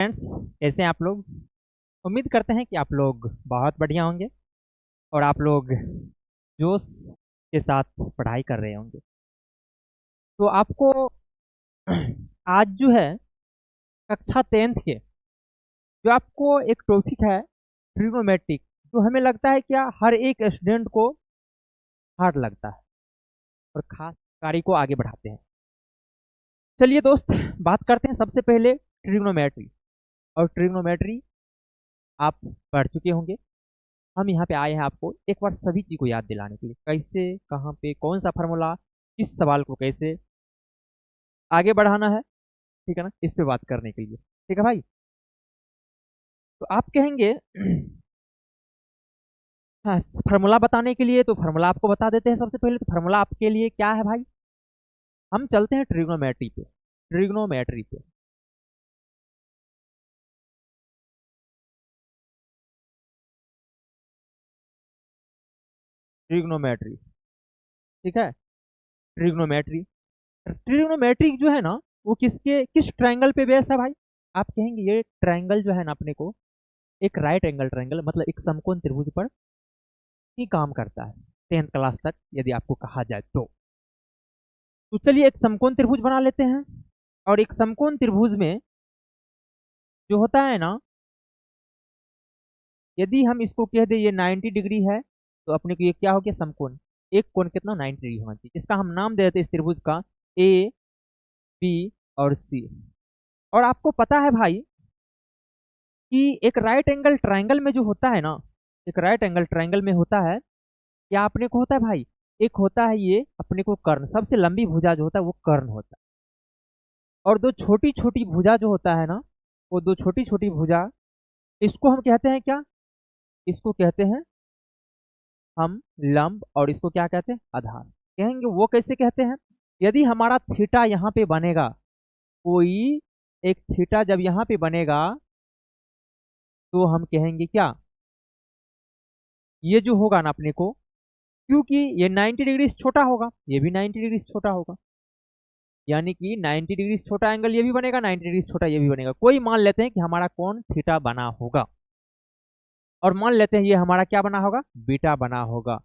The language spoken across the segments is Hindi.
फ्रेंड्स, कैसे हैं आप लोग। उम्मीद करते हैं कि आप लोग बहुत बढ़िया होंगे और आप लोग जोश के साथ पढ़ाई कर रहे होंगे। तो आपको आज जो है कक्षा 10th के जो आपको एक टॉपिक है ट्रिग्नोमेट्रिक, जो हमें लगता है क्या हर एक स्टूडेंट को हार्ड लगता है और खास कार्य को आगे बढ़ाते हैं। चलिए दोस्त, बात करते हैं सबसे पहले ट्रिग्नोमेट्री। और ट्रिग्नोमेट्री आप पढ़ चुके होंगे। हम यहाँ पे आए हैं आपको एक बार सभी चीज को याद दिलाने के लिए, कैसे कहाँ पे कौन सा फार्मूला, किस सवाल को कैसे आगे बढ़ाना है। ठीक है ना, इस पे बात करने के लिए। ठीक है भाई। तो आप कहेंगे हाँ, फार्मूला बताने के लिए तो फार्मूला आपको बता देते हैं। सबसे पहले तो फार्मूला आपके लिए क्या है भाई, हम चलते हैं ट्रिग्नोमेट्री पे। ट्रिग्नोमेट्री पे ट्रिग्नोमेट्री ठीक है। ट्रिग्नोमेट्री ट्रिग्नोमेट्री जो है ना, वो किस ट्रायंगल पे बेस है भाई। आप कहेंगे ये ट्रायंगल जो है ना अपने को एक राइट एंगल ट्रायंगल, मतलब एक समकोण त्रिभुज पर ही काम करता है 10th क्लास तक यदि आपको कहा जाए तो चलिए एक समकोण त्रिभुज बना लेते हैं। और एक समकोण त्रिभुज में जो होता है ना, यदि हम इसको कह दे ये 90 डिग्री है, तो अपने को ये क्या हो गया, समकोण। एक कोण कितना 90 डिग्री होना चाहिए, इसका हम नाम दे देते हैं इस त्रिभुज का ए, बी और सी। और आपको पता है भाई कि एक राइट एंगल ट्रायंगल में जो होता है ना, एक राइट एंगल ट्रायंगल में होता है क्या अपने को होता है भाई, एक होता है ये अपने को कर्ण, सबसे लंबी भुजा जो होता है वो कर्ण होता है। और दो छोटी छोटी भुजा जो होता है ना, वो दो छोटी छोटी भुजा, इसको हम कहते हैं क्या, इसको कहते हैं हम लंब, और इसको क्या कहते हैं, आधार। कहेंगे वो कैसे कहते हैं, यदि हमारा थीटा यहाँ पे बनेगा, कोई एक थीटा जब यहाँ पे बनेगा, तो हम कहेंगे क्या, ये जो होगा ना अपने को, क्योंकि ये 90 डिग्री से छोटा होगा, ये भी 90 डिग्री से छोटा होगा, यानी कि 90 डिग्री से छोटा एंगल ये भी बनेगा, 90 डिग्री से छोटा ये भी बनेगा। कोई मान लेते हैं कि हमारा कोण थीटा बना होगा, और मान लेते हैं ये हमारा क्या बना होगा, बीटा बना होगा।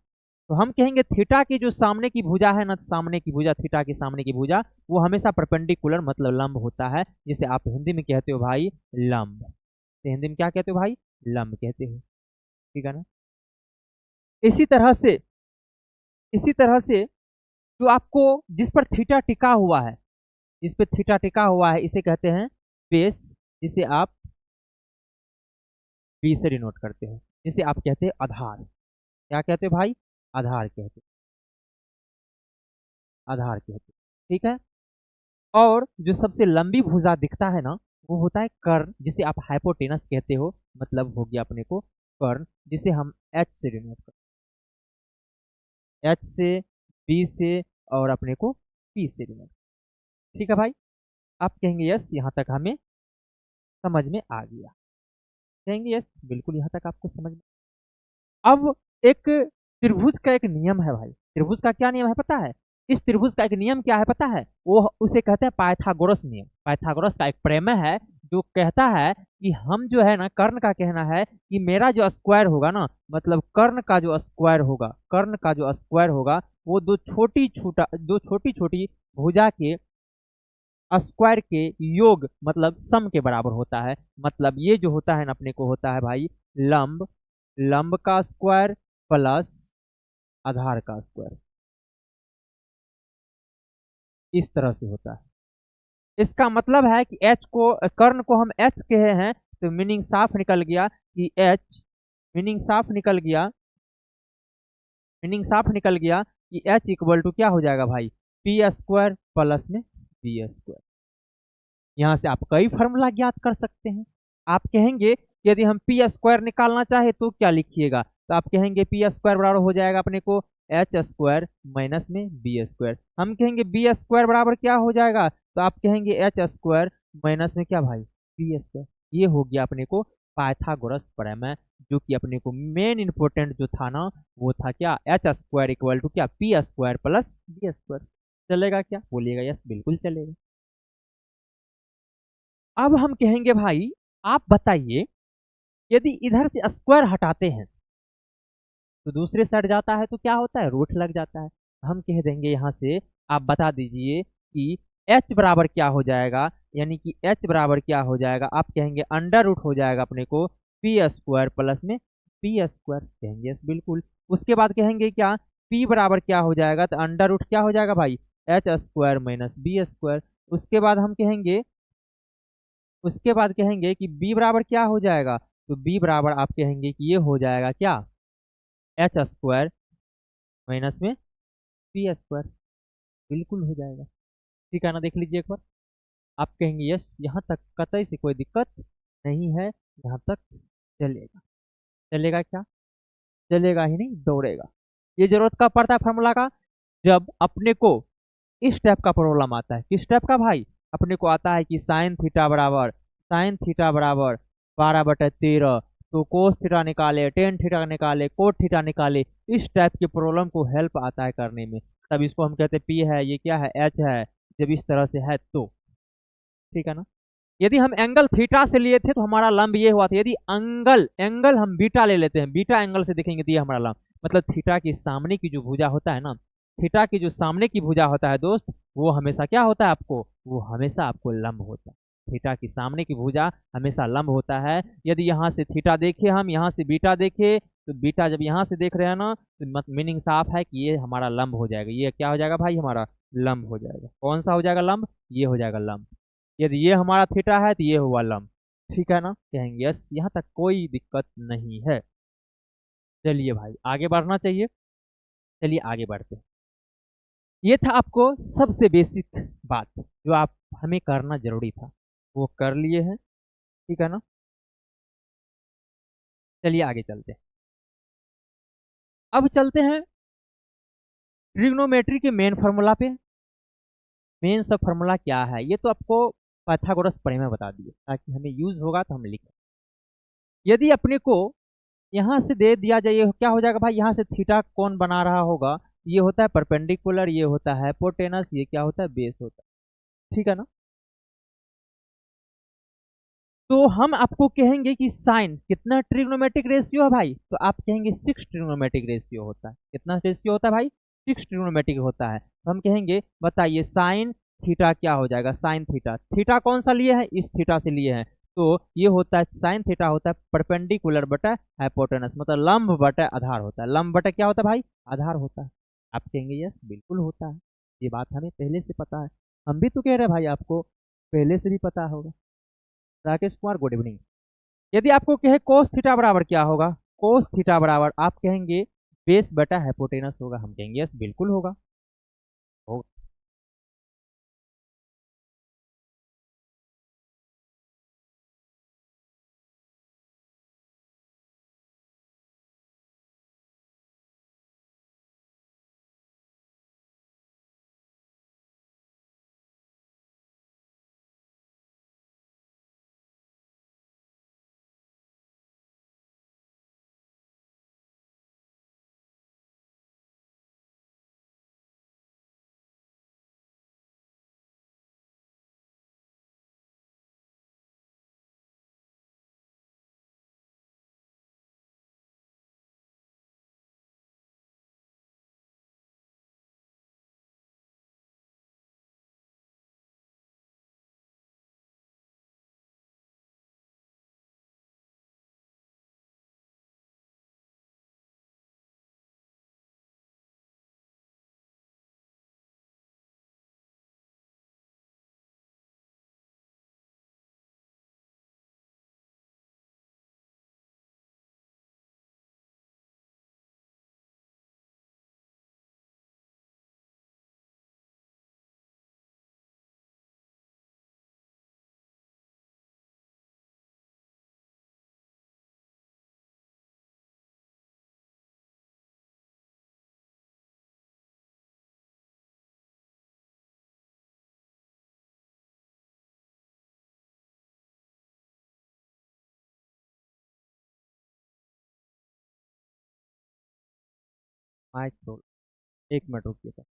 तो हम कहेंगे थीटा की जो सामने की भुजा है ना, सामने की भुजा, थीटा की सामने की भुजा, वो हमेशा परपेंडिकुलर मतलब लंब होता है, जिसे आप हिंदी में कहते हो भाई लंब। तो हिंदी में क्या कहते हो भाई, लंब कहते हो। ठीक है ना। इसी तरह से इसी तरह से जो आपको जिस पर थीटा टिका हुआ है, जिस पे थीटा टिका हुआ है, इसे कहते हैं बेस, जिसे आप बी से डिनोट करते हो, जिसे आप कहते हैं आधार। क्या कहते हो भाई, आधार कहते आधार कहते। ठीक है। और जो सबसे लंबी भुजा दिखता है ना, वो होता है कर्ण, जिसे आप हाइपोटेनस कहते हो, मतलब हो गया अपने को कर्ण, जिसे हम एच से डिनोट करते हैं, एच से, बी से, और अपने को पी से डिनोट। ठीक है भाई। आप कहेंगे यस, यहाँ तक हमें समझ में आ गया। कहेंगे यस, बिल्कुल यहाँ तक आपको समझ में। अब एक त्रिभुज का एक नियम है भाई, त्रिभुज का क्या नियम है पता है, इस त्रिभुज का एक नियम क्या है पता है, वो उसे कहते हैं पाइथागोरस नियम। पाइथागोरस का एक प्रमेय है जो कहता है कि हम जो है ना, कर्ण का कहना है कि मेरा जो स्क्वायर होगा ना, मतलब कर्ण का जो स्क्वायर होगा, कर्ण का जो स्क्वायर होगा, वो दो छोटी छोटी भुजा के स्क्वायर के योग मतलब सम के बराबर होता है। मतलब ये जो होता है ना अपने को होता है भाई लंब, लंब का स्क्वायर प्लस आधार का स्क्वायर, इस तरह से होता है। इसका मतलब है कि एच को, कर्ण को हम एच कहे हैं, तो मीनिंग साफ निकल गया कि एच, मीनिंग साफ निकल गया, मीनिंग साफ निकल गया कि एच इक्वल टू क्या हो जाएगा भाई, पी स्क्वायर प्लस में बी स्क्वायर। यहाँ से आप कई फार्मूला ज्ञात कर सकते हैं। आप कहेंगे कि यदि हम पी स्क्वायर निकालना चाहे तो क्या लिखिएगा, तो आप कहेंगे पी स्क्वायर बराबर हो जाएगा अपने को एच स्क्वायर माइनस में बी स्क्वायर। हम कहेंगे बी स्क्वायर बराबर क्या हो जाएगा, तो आप कहेंगे एच स्क्वायर माइनस में क्या भाई, बी स्क्वायर। ये हो गया अपने को पाइथागोरस प्रमेय, जो कि अपने को मेन इंपोर्टेंट जो था ना, वो था क्या, एच स्क्वायर इक्वल टू क्या, P square plus B square. चलेगा क्या, बोलिएगा यस, बिल्कुल चलेगा। अब हम कहेंगे भाई आप बताइए, यदि इधर से स्क्वायर हटाते हैं तो दूसरे साइड जाता है तो क्या होता है, रूट लग जाता है। हम कह देंगे यहाँ से, आप बता दीजिए कि h बराबर क्या हो जाएगा, यानी कि h बराबर क्या हो जाएगा, आप कहेंगे अंडर रूट हो जाएगा अपने को पी स्क्वायर प्लस में पी स्क्वायर कहेंगे, yes, बिल्कुल। उसके बाद कहेंगे क्या, p बराबर क्या हो जाएगा, तो अंडर रूट क्या हो जाएगा भाई, H square minus B square. उसके बाद हम कहेंगे, उसके बाद कहेंगे कि b बराबर क्या हो जाएगा, तो b बराबर आप कहेंगे कि ये हो जाएगा क्या, एच स्क्वायर माइनस में पी स्क्वायर, बिल्कुल हो जाएगा। ठीक है ना, देख लीजिए एक बार। आप कहेंगे यस, यहाँ तक कतई से कोई दिक्कत नहीं है, यहाँ तक चलेगा। चलेगा क्या, चलेगा ही नहीं, दौड़ेगा। ये जरूरत कब पड़ता है फार्मूला का, जब अपने को इस टाइप का प्रॉब्लम आता है। किस टाइप का भाई, अपने को आता है कि साइन थीटा बराबर 12/13, तो कोस थीटा निकाले, टेन थीटा निकाले, कोट थीटा निकाले, इस टाइप के प्रॉब्लम को हेल्प आता है करने में। तब इसको हम कहते हैं पी है, ये क्या है, एच है, जब इस तरह से है तो। ठीक है ना। यदि हम एंगल थीटा से लिए थे तो हमारा लंब ये हुआ था, यदि एंगल एंगल हम बीटा ले लेते हैं, बीटा एंगल से देखेंगे तो ये हमारा लंब, मतलब थीटा के सामने की जो भुजा होता है ना, थीटा की जो सामने की भुजा होता है दोस्त, वो हमेशा क्या होता है आपको, वो हमेशा आपको लंब होता है। थीटा की सामने की भुजा हमेशा लंब होता है। यदि यहाँ से थीटा देखे, हम यहाँ से बीटा देखे, तो बीटा जब यहाँ से देख रहे हैं ना, तो मीनिंग साफ है कि ये हमारा लंब हो जाएगा। ये क्या हो जाएगा भाई, हमारा लंब हो जाएगा। कौन सा हो जाएगा लंब, ये हो जाएगा लंब। यदि ये हमारा थीटा है तो ये हुआ लंब। ठीक है ना, कहेंगे यस, यहाँ तक कोई दिक्कत नहीं है। चलिए भाई आगे बढ़ना चाहिए, चलिए आगे बढ़ते हैं। ये था आपको सबसे बेसिक बात जो आप हमें करना जरूरी था, वो कर लिए हैं। ठीक है ना, चलिए आगे चलते हैं। अब चलते हैं ट्रिग्नोमेट्री के मेन फार्मूला पे। मेन सब फार्मूला क्या है ये तो आपको पाइथागोरस प्रमेय में बता दिए, ताकि हमें यूज होगा तो हम लिखें। यदि अपने को यहाँ से दे दिया जाए, ये क्या हो जाएगा भाई, यहाँ से थीटा कौन बना रहा होगा, ये होता है परपेंडिकुलर, ये होता है हाइपोटेनस, ये क्या होता है, बेस होता है। ठीक है ना। तो हम आपको कहेंगे कि साइन कितना ट्रिग्नोमेट्रिक रेशियो है भाई, तो आप कहेंगे 6 ट्रिग्नोमेट्रिक रेशियो होता है। कितना रेशियो होता है भाई, 6 ट्रिग्नोमेट्रिक होता है। तो हम कहेंगे बताइए साइन थीटा क्या हो जाएगा, साइन थीटा, थीटा कौन सा लिए है, इस थीटा से लिए हैं, तो ये होता है साइन थीटा होता है परपेंडिकुलर बटा हाइपोटेनस, मतलब लंब बटा आधार होता है। लंब बटा क्या होता है भाई, आधार होता है। आप कहेंगे यस बिल्कुल होता है, ये बात हमें पहले से पता है। हम भी तो कह रहे हैं भाई, आपको पहले से भी पता होगा। Rakesh Kumar good evening. यदि आपको कहे कोस थीटा बराबर क्या होगा, कोस थीटा बराबर आप कहेंगे बेस बटा हाइपोटेनस होगा। हम कहेंगे यस बिल्कुल होगा, होगा। माइक प्रो, एक मिनट रुकिए।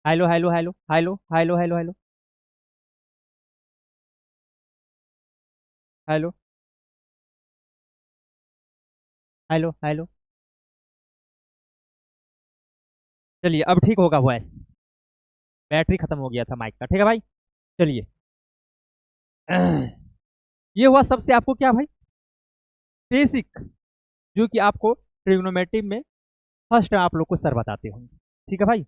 Hello hello hello hello hello hello hello hello hello hello. चलिए अब ठीक होगा वॉइस। बैटरी खत्म हो गया था माइक का, ठीक है भाई। चलिए। ये हुआ सबसे आपको क्या भाई, बेसिक, जो कि आपको ट्रिग्नोमेट्री में फर्स्ट आप लोग को सर बताते होंगे। ठीक है भाई।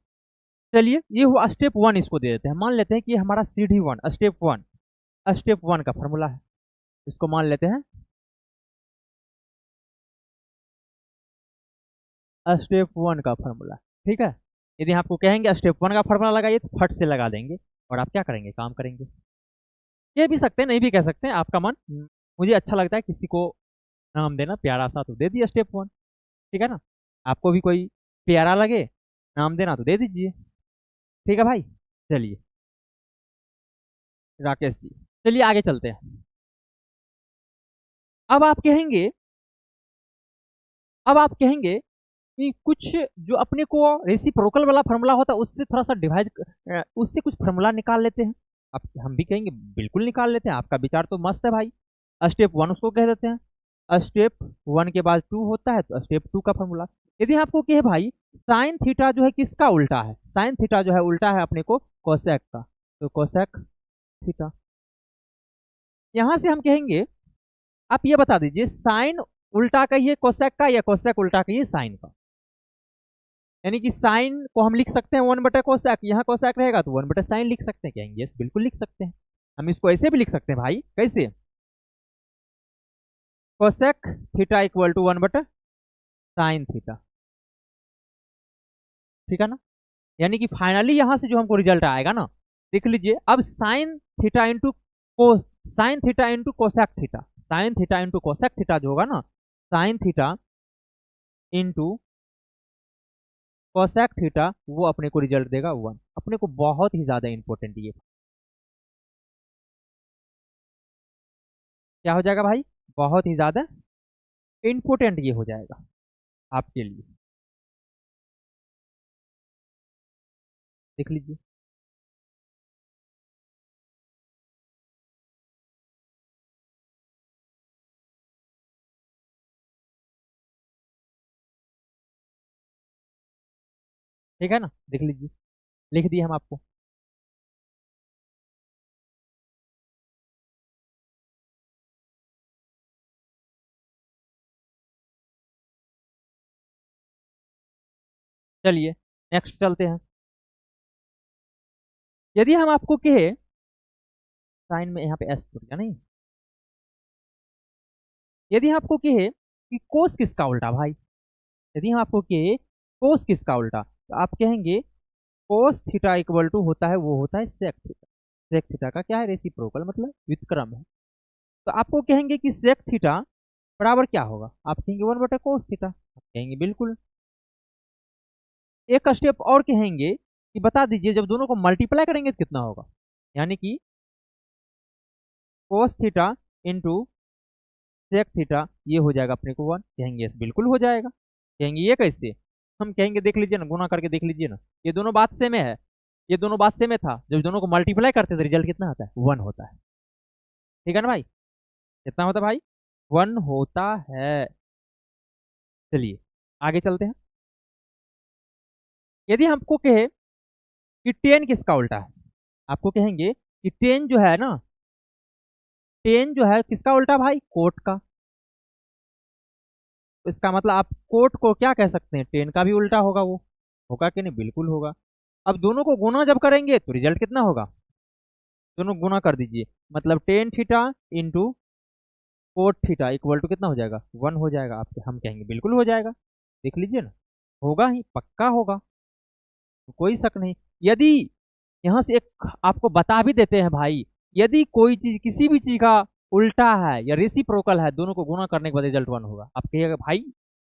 चलिए ये हुआ स्टेप वन, इसको दे देते हैं। मान लेते हैं कि हमारा C D one step one का फॉर्मूला है। इसको मान लेते हैं स्टेप वन का फॉर्मूला। ठीक है। यदि आपको कहेंगे स्टेप वन का फॉर्मूला लगाइए तो फट से लगा देंगे, और आप क्या करेंगे, काम करेंगे। ये भी सकते हैं, नहीं भी कह सकते हैं, आपका मन। मुझे अच्छा लगता है किसी को नाम देना प्यारा सा, तो दे दिया स्टेप वन। ठीक है ना। आपको भी कोई प्यारा लगे नाम देना तो दे दीजिए। ठीक है भाई। चलिए राकेश जी, चलिए आगे चलते हैं। अब आप कहेंगे अब आप कहेंगे कि कुछ जो अपने को रेसिप्रोकल वाला फार्मूला होता है उससे थोड़ा सा डिवाइड, उससे कुछ फार्मूला निकाल लेते हैं। अब हम भी कहेंगे बिल्कुल निकाल लेते हैं, आपका विचार तो मस्त है भाई। स्टेप वन उसको कह देते हैं। स्टेप वन के बाद टू होता है तो स्टेप टू का फार्मूला। यदि आपको कहे भाई साइन थीटा जो है किसका उल्टा है, साइन थीटा जो है उल्टा है अपने को कोसेक का, तो कोसेक थीटा। यहां से हम कहेंगे आप ये बता दीजिए साइन उल्टा कहिए कोसेक का या कोसेक उल्टा कहिए साइन का। यानी कि साइन को हम लिख सकते हैं वन बटे कोसेक, यहाँ कोसेक रहेगा तो वन बटे साइन लिख सकते हैं, कहेंगे यस बिल्कुल लिख सकते हैं। हम इसको ऐसे भी लिख सकते हैं भाई, कैसे, cosec theta equal to one बटे साइन थीटा। ठीक है ना। यानी कि फाइनली यहां से जो हमको रिजल्ट आएगा ना, देख लीजिए अब साइन थीटा इंटू को sine theta into cosec theta, sine theta into cosec theta जो होगा ना, sine theta into cosec theta, वो अपने को रिजल्ट देगा वन। अपने को बहुत ही ज्यादा इंपॉर्टेंट ये क्या हो जाएगा भाई, बहुत ही ज्यादा इंपॉर्टेंट ये हो जाएगा आपके लिए। देख लीजिए। ठीक है ना, देख लीजिए, लिख दिए हम आपको। चलिए नेक्स्ट चलते हैं। यदि हम आपको कहे साइन में यहाँ पे एस छूट गया नहीं, यदि हम आपको कहे कि कोस किसका उल्टा भाई, यदि हम आपको कहे कोस किसका उल्टा, तो आप कहेंगे कोस थीटा इक्वल टू होता है, वो होता है सेक थीटा। सेक थीटा का क्या है, रेसिप्रोकल मतलब व्युत्क्रम है। तो आपको कहेंगे कि सेक थीटा बराबर क्या होगा, आप कहेंगे वन बटे कोस थीटा, आप कहेंगे बिल्कुल। एक स्टेप और कहेंगे कि बता दीजिए जब दोनों को मल्टीप्लाई करेंगे तो कितना होगा, यानी कि cos theta into sec theta, ये हो जाएगा अपने को वन, कहेंगे yes, बिल्कुल हो जाएगा। कहेंगे ये कैसे, हम कहेंगे देख लीजिए ना, गुना करके देख लीजिए ना, ये दोनों बात सेम है, ये दोनों बात सेम था, जब दोनों को मल्टीप्लाई करते हैं तो रिजल्ट कितना आता है, वन होता है। ठीक है ना भाई, कितना होता है भाई, वन होता है। चलिए आगे चलते हैं। यदि हमको कहे कि टेन किसका उल्टा है, आपको कहेंगे कि टेन जो है ना, टेन जो है किसका उल्टा भाई, कोट का। तो इसका मतलब आप कोट को क्या कह सकते हैं, टेन का भी उल्टा होगा वो, होगा कि नहीं, बिल्कुल होगा। अब दोनों को गुना जब करेंगे तो रिजल्ट कितना होगा, दोनों गुना कर दीजिए, मतलब tan theta into cot theta equal to कितना हो जाएगा, वन हो जाएगा। आप हम कहेंगे बिल्कुल हो जाएगा, देख लीजिए ना, होगा ही, पक्का होगा, तो कोई शक नहीं। यदि यहाँ से एक आपको बता भी देते हैं भाई, यदि कोई चीज किसी भी चीज का उल्टा है या रेसिप्रोकल है, दोनों को गुणा करने के बाद रिजल्ट वन होगा, आप कहिएगा भाई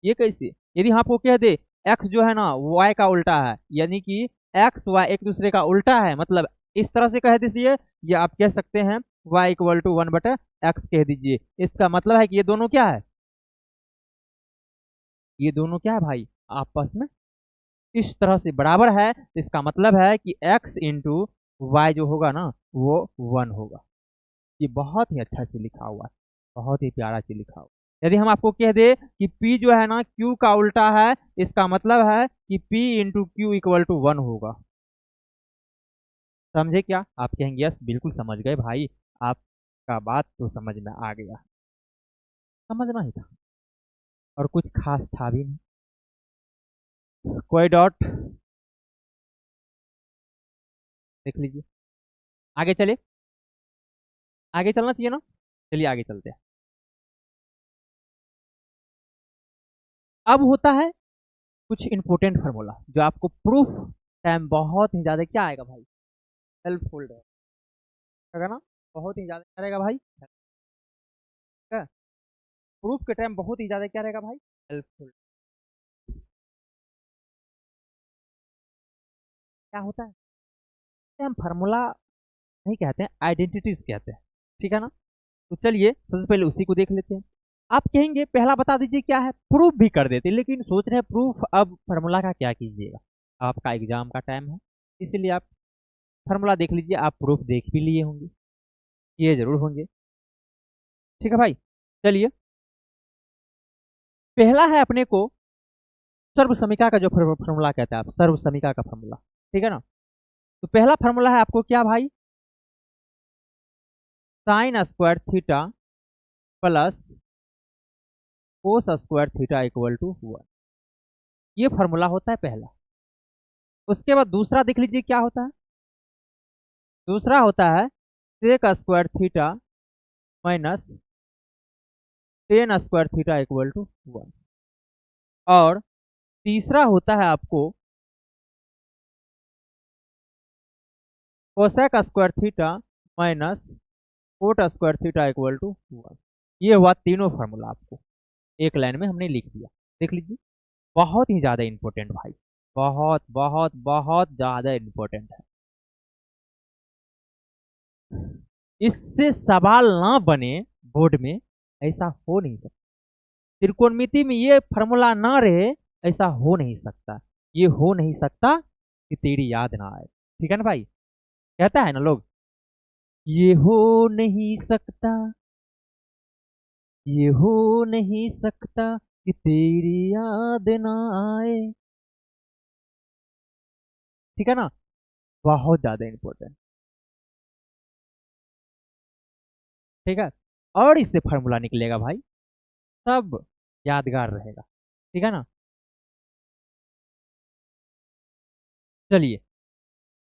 ये कैसे। यदि हम आपको कह दे एक्स जो है ना वाई का उल्टा है, यानी कि एक्स वाई एक दूसरे का उल्टा है, मतलब इस तरह से कह दीजिए, या आप कह सकते हैं वाई इक्वल टू वन बटे एक्स कह दीजिए। इसका मतलब है कि ये दोनों क्या है, ये दोनों क्या है भाई, आपस में इस तरह से बराबर है, तो इसका मतलब है कि x इंटू वाई जो होगा ना वो 1 होगा। ये बहुत ही अच्छा से लिखा हुआ है, बहुत ही प्यारा से लिखा हुआ है। यदि हम आपको कह दे कि p जो है ना q का उल्टा है, इसका मतलब है कि p into Q equal to 1 होगा। समझे क्या? आप कहेंगे यस बिल्कुल समझ गए भाई, आपका बात तो समझ में आ गया। समझना ही था, और कुछ खास था भी नहीं। कोई डॉट देख लीजिए, आगे चले, आगे चलना चाहिए ना, चलिए आगे चलते हैं। अब होता है कुछ इंपॉर्टेंट फार्मूला जो आपको प्रूफ टाइम बहुत ही ज्यादा क्या आएगा भाई, हेल्पफुल रहेगा ना, बहुत ही ज्यादा क्या रहेगा भाई, क्या प्रूफ के टाइम बहुत ही ज्यादा क्या रहेगा भाई, हेल्पफुल। क्या होता है, इसे हम फार्मूला नहीं कहते हैं, आइडेंटिटीज कहते हैं, ठीक है ना। तो चलिए सबसे पहले उसी को देख लेते हैं। आप कहेंगे पहला बता दीजिए क्या है, प्रूफ भी कर देते, लेकिन सोच रहे हैं प्रूफ अब फार्मूला का क्या कीजिएगा, आपका एग्जाम का टाइम है, इसीलिए आप फार्मूला देख लीजिए। आप प्रूफ देख भी लिए होंगे, ये जरूर होंगे, ठीक है भाई। चलिए पहला है अपने को सर्व समीका का जो फार्मूला कहते हैं आप, सर्व समीका का फार्मूला, ठीक है ना। तो पहला फार्मूला है आपको क्या भाई, sine square theta plus cos square theta equal to 1, ये फार्मूला होता है पहला। उसके बाद दूसरा देख लीजिए क्या होता है, दूसरा होता है sec square theta minus tan square theta equal to 1, और तीसरा होता है आपको cosec square theta minus cot square theta equal to 1। ये हुआ तीनों फार्मूला, आपको एक लाइन में हमने लिख दिया, देख लीजिए। बहुत ही ज्यादा इंपॉर्टेंट भाई, बहुत बहुत बहुत ज्यादा इंपॉर्टेंट है, इससे सवाल ना बने बोर्ड में, ऐसा हो नहीं सकता। त्रिकोणमिति में ये फार्मूला ना रहे, ऐसा हो नहीं सकता, ये हो नहीं सकता कि तेरी याद ना आए, ठीक है ना भाई, कहता है ना लोग, ये हो नहीं सकता, ये हो नहीं सकता कि तेरी याद ना आए, ठीक है ना, बहुत ज्यादा इंपॉर्टेंट, ठीक है। और इससे फार्मूला निकलेगा भाई, सब यादगार रहेगा, ठीक है ना। चलिए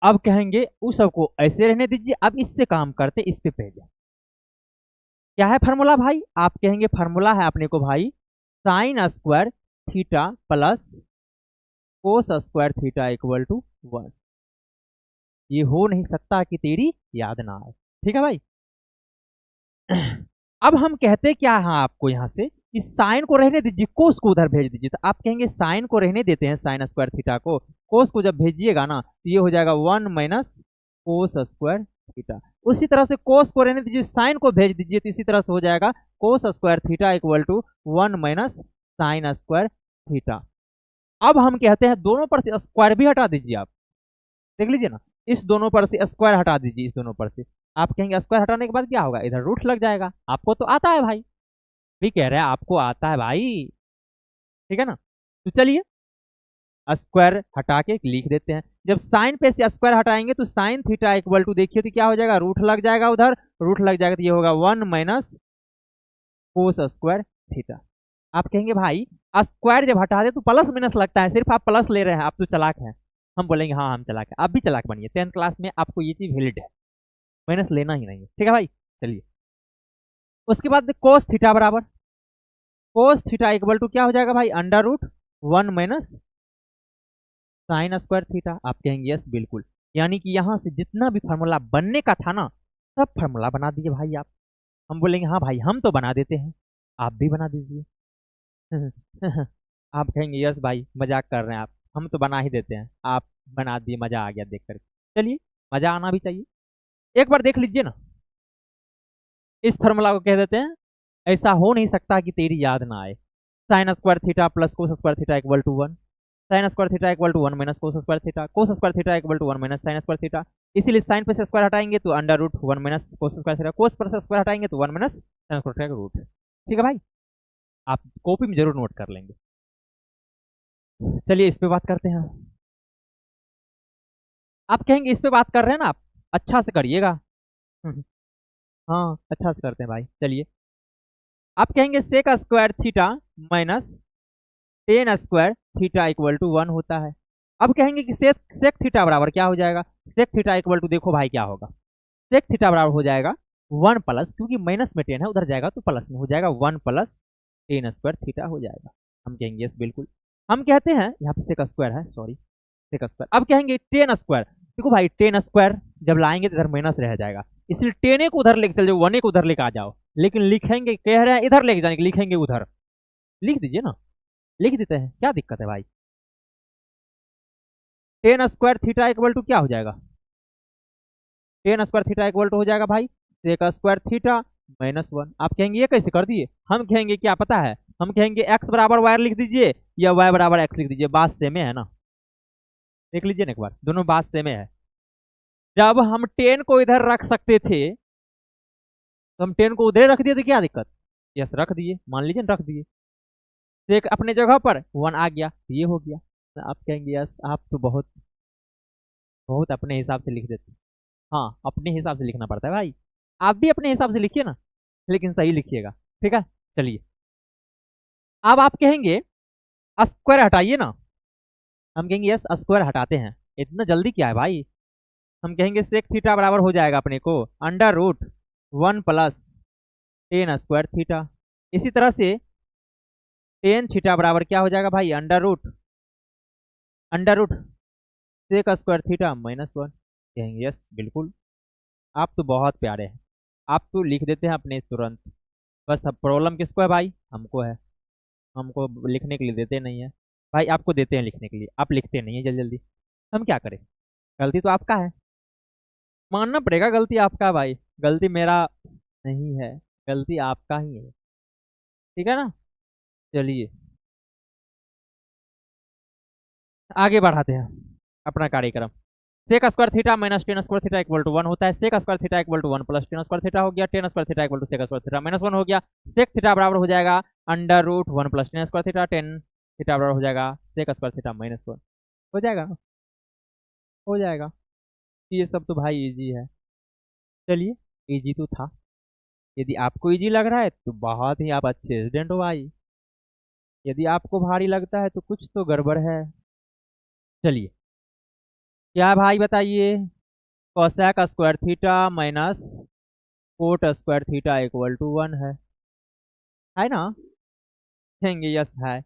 अब कहेंगे उस सबको ऐसे रहने दीजिए, अब इससे काम करते, इस पे पहले क्या है फार्मूला भाई, आप कहेंगे फार्मूला है अपने को भाई sine square theta plus cos square theta equal to 1, ये हो नहीं सकता कि तेरी याद ना आए, ठीक है भाई। अब हम कहते क्या है आपको यहाँ से, इस साइन को रहने दीजिए, कोस को उधर भेज दीजिए, तो आप कहेंगे साइन को रहने देते हैं, साइन स्क्वायर थीटा को, कोस को जब भेजिएगा ना तो ये हो जाएगा 1 माइनस कोस स्क्वायर थीटा। उसी तरह से कोस को रहने दीजिए, साइन को भेज दीजिए, तो इसी तरह से हो जाएगा cos square theta equal to 1 minus sine square theta. अब हम कहते हैं दोनों पर से स्क्वायर भी हटा दीजिए, आप देख लीजिए ना, इस दोनों पर से स्क्वायर हटा दीजिए, इस दोनों पर से। आप कहेंगे स्क्वायर हटाने के बाद क्या होगा, इधर रूट लग जाएगा, आपको तो आता है भाई, भी कह रहे हैं आपको आता है भाई, ठीक है ना। तो चलिए स्क्वायर हटा के लिख देते हैं, जब साइन पे से स्क्वायर हटाएंगे तो साइन थीटा इक्वल टू देखिए तो क्या हो जाएगा, रूट लग जाएगा, उधर रूट लग जाएगा तो ये होगा 1 माइनस कोस स्क्वायर थीटा। आप कहेंगे भाई स्क्वायर जब हटा दे तो प्लस माइनस लगता है, सिर्फ आप प्लस ले रहे हैं, आप तो चालाक हैं। हम बोलेंगे हाँ हम चालाक है, आप भी चालाक बनिए, 10th क्लास में आपको ये चीज वैलिड है, माइनस लेना ही नहीं है, ठीक है भाई। चलिए उसके बाद कोस थीटा बराबर कोस थीटा इक्वल टू क्या हो जाएगा भाई, under root 1 minus sine square theta. आप कहेंगे यस बिल्कुल, यानी कि यहाँ से जितना भी फार्मूला बनने का था ना, सब फार्मूला बना दीजिए भाई आप। हम बोलेंगे हाँ भाई हम तो बना देते हैं, आप भी बना दीजिए। आप कहेंगे यस भाई मजाक कर रहे हैं आप, हम तो बना ही देते हैं, आप बना दिए, मजा आ गया देख कर। चलिए मजा आना भी चाहिए, एक बार देख लीजिए ना, इस फार्मूला को कह देते हैं ऐसा हो नहीं सकता कि तेरी याद ना आए, sine square theta plus cos square theta equal to 1। Sine square theta equal to 1 minus cos square theta, cos square theta equal to 1 minus sine square theta. इसीलिए साइन पे से स्क्वायर हटाएंगे तो under root 1 minus cos square theta, cos पर से स्क्वायर हटाएंगे तो 1 माइनस साइन स्क्वायर थीटा का रूट। ठीक है भाई, आप कॉपी में जरूर नोट कर लेंगे। चलिए इस पे बात करते हैं। आप कहेंगे इस पे बात कर रहे हैं ना आप, अच्छा से करिएगा। हाँ अच्छा से करते हैं भाई। चलिए आप कहेंगे sec square theta minus tan square theta equal to 1 होता है। अब कहेंगे कि सेक सेक थीटा बराबर क्या हो जाएगा, सेक थीटा इक्वल टू देखो भाई क्या होगा, सेक थीटा बराबर हो जाएगा 1 प्लस, क्योंकि माइनस में टेन है उधर जाएगा तो प्लस में हो जाएगा, 1 प्लस टेन स्क्वायर थीटा हो जाएगा। हम कहेंगे यस बिल्कुल। हम कहते हैं यहाँ पे सेक स्क्वायर है, सॉरी सेक स्क्वायर। अब कहेंगे टेन स्क्वायर, देखो भाई टेन स्क्वायर जब लाएंगे तो इधर माइनस रह जाएगा, इसलिए टेन को उधर लेके चल जाओ, 1 को उधर लेके आ जाओ। लेकिन लिखेंगे, कह रहे हैं इधर लेके जाने के, लिखेंगे उधर, लिख दीजिए ना, लिख देते हैं, क्या दिक्कत है भाई। Tan square theta equal to क्या हो जाएगा, tan square theta equal to हो जाएगा भाई सेक स्क्वायर थीटा -1। आप कहेंगे ये कैसे कर दिए, हम कहेंगे क्या पता है, हम कहेंगे एक्स बराबर वाई लिख दीजिए या वाई बराबर एक्स लिख दीजिए, बात सेम है ना। देख लीजिए ना एक बार, दोनों बात सेम है। जब हम टेन को इधर रख सकते थे तो हम टेन को उधर रख दिए थे, क्या दिक्कत, यस रख दिए, मान लीजिए रख दिए, सेक अपने जगह पर 1 आ गया, ये हो गया। आप कहेंगे यस आप तो बहुत बहुत अपने हिसाब से लिख देते। हाँ अपने हिसाब से लिखना पड़ता है भाई, आप भी अपने हिसाब से लिखिए ना, लेकिन सही लिखिएगा। ठीक है चलिए, अब आप कहेंगे स्क्वायर हटाइए ना, हम कहेंगे यस स्क्वायर हटाते हैं, इतना जल्दी क्या है भाई। हम कहेंगे सेक थीटा बराबर हो जाएगा अपने को under root 1 plus tan square theta. इसी तरह से टेन थीटा बराबर क्या हो जाएगा भाई, under root sec square theta -1। कहेंगे यस बिल्कुल, आप तो बहुत प्यारे हैं, आप तो लिख देते हैं अपने तुरंत। बस अब प्रॉब्लम किसको है भाई, हमको है, हमको लिखने के लिए देते नहीं है। भाई आपको देते हैं लिखने के लिए, आप लिखते नहीं है जल्दी जल्दी, हम क्या करें, गलती तो आपका है, मानना पड़ेगा गलती आपका है भाई, गलती मेरा नहीं है, गलती आपका ही है। ठीक है ना, चलिए आगे बढ़ाते हैं अपना कार्यक्रम। Sec square theta minus tan square theta equal to 1 होता है, sec square theta equal to 1 plus tan square theta हो गया, tan square theta equal to sec square theta -1 हो गया। सेक थीटा बराबर हो जाएगा under root 1 plus tan square theta, tan theta बराबर हो जाएगा सेक स्क्वायर थीटा -1। हो जाएगा, हो जाएगा। ये सब तो भाई इजी है। चलिए इजी तो था, यदि आपको इजी लग रहा है तो बहुत ही आप अच्छे स्टूडेंट हो भाई, यदि आपको भारी लगता है तो कुछ तो गड़बड़ है। चलिए क्या भाई बताइए, cosec square theta minus cot square theta equal to 1 है ना, कहेंगे यस है,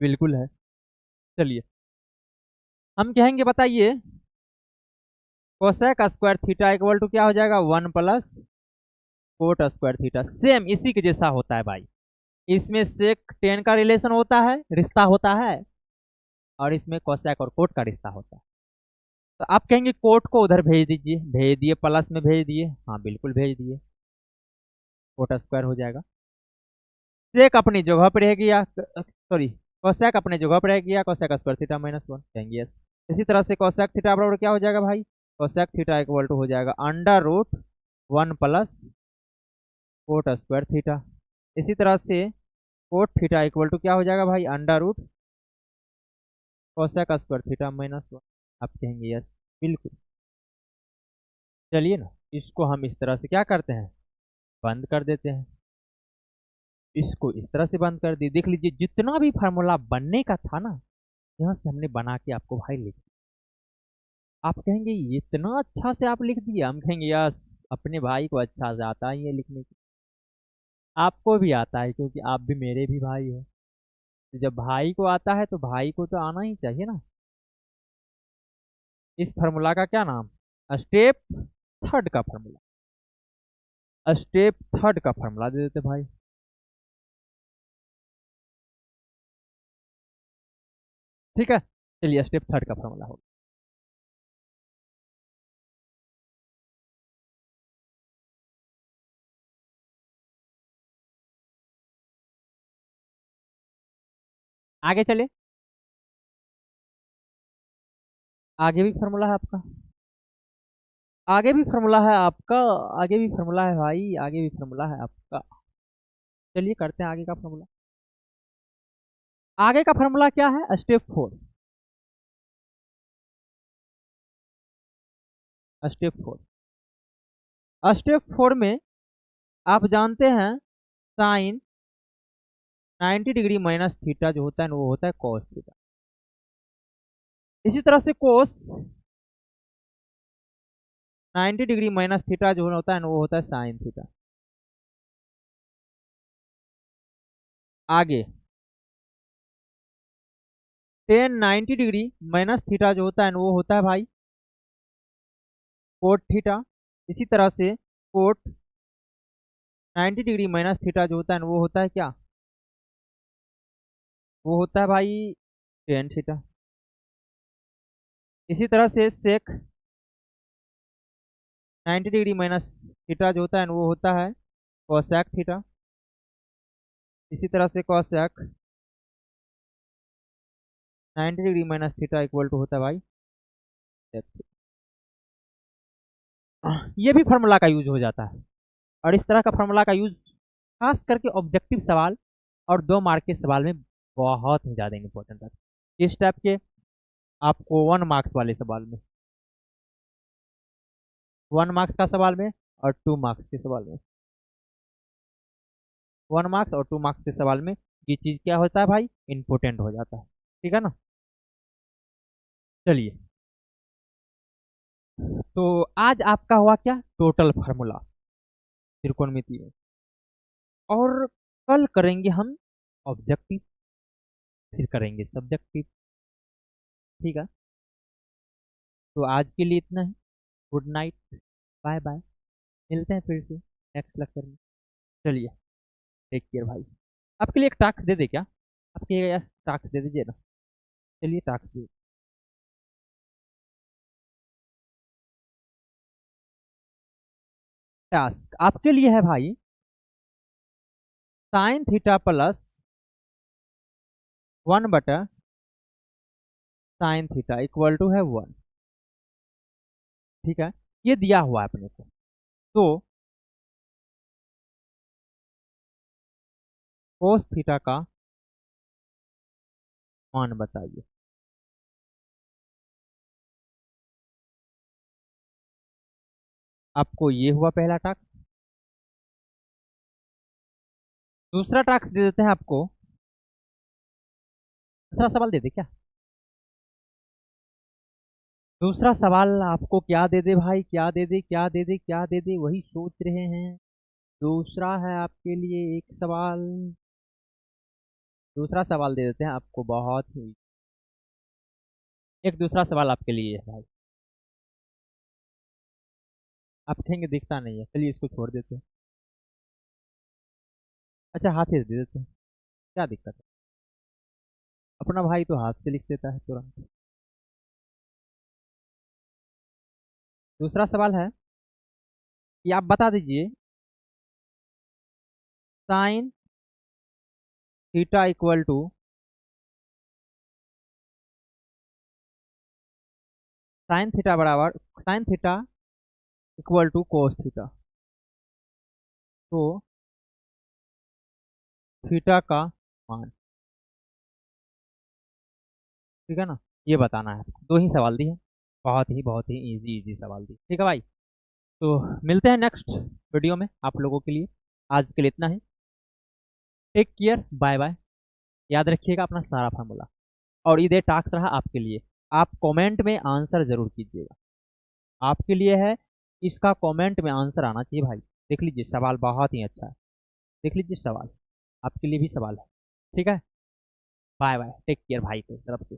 बिल्कुल है। चलिए हम कहेंगे बताइए cosec square theta equal to क्या हो जाएगा, 1 plus cot square theta, same इसी के जैसा होता है भाई। इसमें सेक टेन का रिलेशन होता है, रिश्ता होता है, और इसमें कोसेक और कोट का रिश्ता होता है। तो आप कहेंगे कोट को उधर भेज दीजिए, भेज दिए, प्लस में भेज दिए, हाँ बिल्कुल भेज दिए, कोट स्क्वायर हो जाएगा। सेक अपनी जगह पर रह गया, सॉरी कोसेक अपने जगह पर रह गया, कोसेक स्क्वायर थीटा -1 कहेंगे यस। इसी तरह से कोसेक थीटा बराबर क्या हो जाएगा भाई, कोसेक थीटा इक्वल टू हो जाएगा under root 1 plus cot square theta. इसी तरह से कोट थीटा इक्वल टू क्या हो जाएगा भाई, under root cosec square theta -1। आप कहेंगे यस बिल्कुल। चलिए ना इसको हम इस तरह से क्या करते हैं, बंद कर देते हैं, इसको इस तरह से बंद कर दिए। देख लीजिए जितना भी फार्मूला बनने का था ना, यहाँ से हमने बना के आपको भाई लिख दिया। आप कहेंगे ये इतना अच्छा से आप लिख दिया, हम कहेंगे यस अपने भाई को अच्छा से आता ही है लिखने की, आपको भी आता है क्योंकि आप भी मेरे भी भाई हो, तो जब भाई को आता है तो भाई को तो आना ही चाहिए ना। इस फार्मूला का क्या नाम, स्टेप थर्ड का फार्मूला, स्टेप थर्ड का फार्मूला दे देते भाई। ठीक है चलिए स्टेप थर्ड का फार्मूला हो, आगे चले। आगे भी फार्मूला है आपका, आगे भी फार्मूला है आपका, आगे भी फार्मूला है भाई, आगे भी फार्मूला है आपका। चलिए करते हैं आगे का फार्मूला। आगे का फार्मूला क्या है? स्टेप 4। स्टेप 4, स्टेप 4 में आप जानते हैं साइन 90 डिग्री माइनस थीटा जो होता है वो होता है कॉस थीटा। इसी तरह से कोस 90 डिग्री माइनस थीटा जो होता है वो होता है साइन थीटा। आगे टेन 90 डिग्री माइनस थीटा जो होता है वो होता है भाई कोट थीटा। इसी तरह से कोट 90 डिग्री माइनस थीटा जो होता है वो होता है क्या? वो होता है भाई टेन थीटा। इसी तरह से सेक 90 डिग्री माइनस थीटा जो होता है वो होता है कोसेक थीटा। इसी तरह से cosec 90 degree minus theta equal to होता है भाई sec theta। ये भी फार्मूला का यूज हो जाता है, और इस तरह का फार्मूला का यूज खास करके ऑब्जेक्टिव सवाल और 2 मार्क के सवाल में बहुत ही ज़्यादा इंपॉर्टेंट है। इस टाइप के आपको 1 मार्क्स वाले सवाल में, 1 मार्क्स का सवाल में और 2 मार्क्स के सवाल में, 1 मार्क्स और 2 मार्क्स के सवाल में ये चीज़ क्या होता है भाई? इंपॉर्टेंट हो जाता है। ठीक है ना? चलिए, तो आज आपका हुआ क्या? टोटल फार्मूला त्रिकोणमिति में। और कल करेंगे हम ऑब्जेक्टिव, फिर करेंगे सब्जेक्टिव। ठीक है, तो आज के लिए इतना ही। गुड नाइट, बाय बाय, मिलते हैं फिर से नेक्स्ट लेक्चर में। चलिए, टेक केयर भाई। आपके लिए एक टास्क दे दे क्या? आपके यस टास्क दे दीजिए ना। चलिए टास्क दे। टास्क आपके लिए है भाई, साइन थीटा प्लस 1/साइन थीटा इक्वल टू है 1। ठीक है, ये दिया हुआ है अपने को। तो कोस थीटा का मान बताइए। आपको ये हुआ पहला टास्क। दूसरा टास्क दे देते हैं आपको। दूसरा सवाल दे दे क्या? दूसरा सवाल आपको क्या दे दे भाई? क्या दे दे, क्या दे दे, क्या दे दे, वही सोच रहे हैं। दूसरा है आपके लिए एक सवाल। दूसरा सवाल दे देते हैं आपको, बहुत ही एक दूसरा सवाल आपके लिए है भाई। आप कहेंगे दिखता नहीं है, चलिए इसको छोड़ देते हैं। अच्छा, हाथ से दे देते हैं, क्या दिक्कत है? अपना भाई तो हाथ से लिख देता है तुरंत। दूसरा सवाल है कि आप बता दीजिए sine theta equal to sine theta बराबर sine theta equal to cos theta. तो थीटा का मान, ठीक है ना? ये बताना है। 2 ही सवाल दिए, बहुत ही इजी इजी सवाल दिए। ठीक है भाई, तो मिलते हैं नेक्स्ट वीडियो में आप लोगों के लिए। आज के लिए इतना ही। Take care, bye bye. याद रखिएगा अपना सारा फार्मूला। और ये टास्क रहा आपके लिए, आप कमेंट में आंसर जरूर कीजिएगा। आपके लिए है, इसका कमेंट में आंसर आना चाहिए भाई। देख लीजिए सवाल बहुत ही अच्छा है, देख लीजिए सवाल, आपके लिए भी सवाल है। ठीक है, बाय बाय, टेक केयर भाई की तरफ से।